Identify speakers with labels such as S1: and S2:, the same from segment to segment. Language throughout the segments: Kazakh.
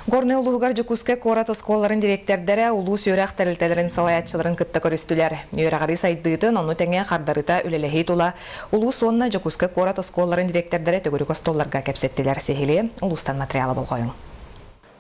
S1: Горный улуғар жүкуске корат осколарын директордері улус өрәқ тәрілтелерін салаятчыларын кытта көрістілер. Өрәғары сайдыйтын, оны тәңе қардырыта үлелехей тула. Улус онына жүкуске корат осколарын директордері төгірік остолларға кәпсеттілер сехілі. Улустан материалы болғайын.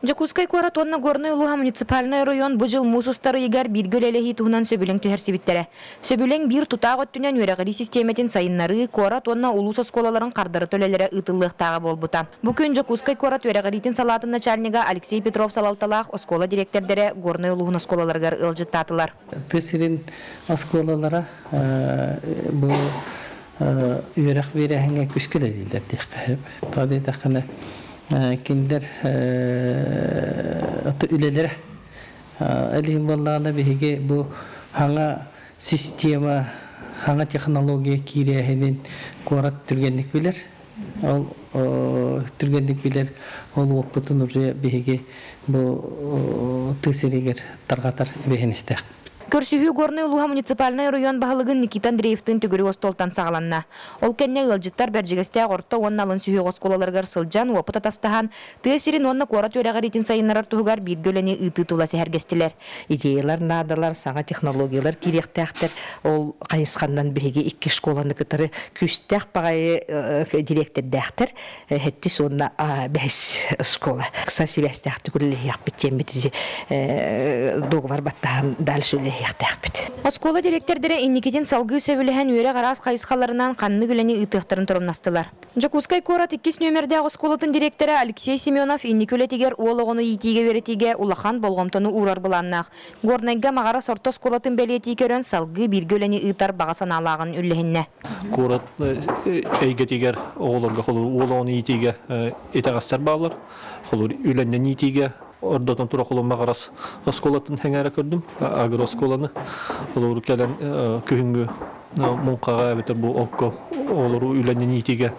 S1: Жакускай корат онна Горный улуға муниципальный район бұжыл мусустары егер бір гөлелехи туғынан сөбілің түхерсебіттері. Сөбілің бір тұтақ өттінен өрәғыры системетин сайынлары корат онна улус осколаларын қардыры төлелері ұтылықтағы болбыта. Бүкін Жакускай корат өрәғыритін салатын начальнига Алексей Петров салалталақ оскола директордері Горный улуғын осколаларғар ылжыттатылар.
S2: Тесірін осколалара бұл өрәқ берәңе күшкілі дейдер. Киндер үлелері әлем боллағына беге бұл хаңа система, хаңа технология киреәйден қорат түргенлік білер. Ол түргенлік білер, ол опытын үрже беге бұл түйсерегер тарғатар бейіністәк.
S1: Көрсүхүү Горный улуға муниципальный район бағылығын Никита Андреевтің түгірі остолтан сағаланна. Ол кәнне ғылжыттар бәржігесте ғорта онна алын сүйі ғосколаларғар сылжан, опыт атастахан, түйесірін онна қорат өрәғар етін сайынарар тұғығар бір гөліне ұты туласы әргестілер.
S3: Идеялар, надалар, саңа технологиялар керектәқтір. Ол қайысқандан біреге 2 школаны кітары күстәқ бағайы директордәқтір. Хетті сонна 5 школа. Қыса себәстәқті күлі яқ біттен бітті доғвар баттағын дәл сөйлі
S1: Оскола директордері инникетін салғы сөбіліген өре қарас қайысқаларынан қанны гүлені ұтықтарын тұрымнастылар. Жакускай корат 2 нөмірді осколатын директоры Алексей Семенов инник өлетігер олығыны етеге веретеге улахан болғымтыны урар бұланнақ. Горнайға мағара сорты осколатын бәлеті көрін салғы бір гүлені ұтар бағасан алағын үлігінне.
S4: Корат әйгетегер оғылырға олығыны етеге етағастар бағылар, үленнен етеге Ордотон тура қолым мағарас осколатын хәңәрі көрдім, агыр осколаны. Олар кәлін күйінгі мұнқаға әбетір бұл оққа олару үләнен етеге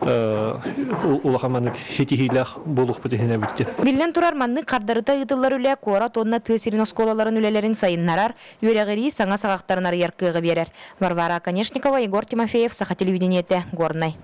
S4: олақаманық хетихилях болуқ бітігін әбетті.
S1: Білен тұрар манны қардарыта ұтылар үлі қора тонна түйесірін осколаларын үлелерін сайыннарар, өрәғірі саңа сағақтарын арыяр күйігі берер. Варвара Конешникова, Егор Тимофеев, Саха телевидениеті, Горный.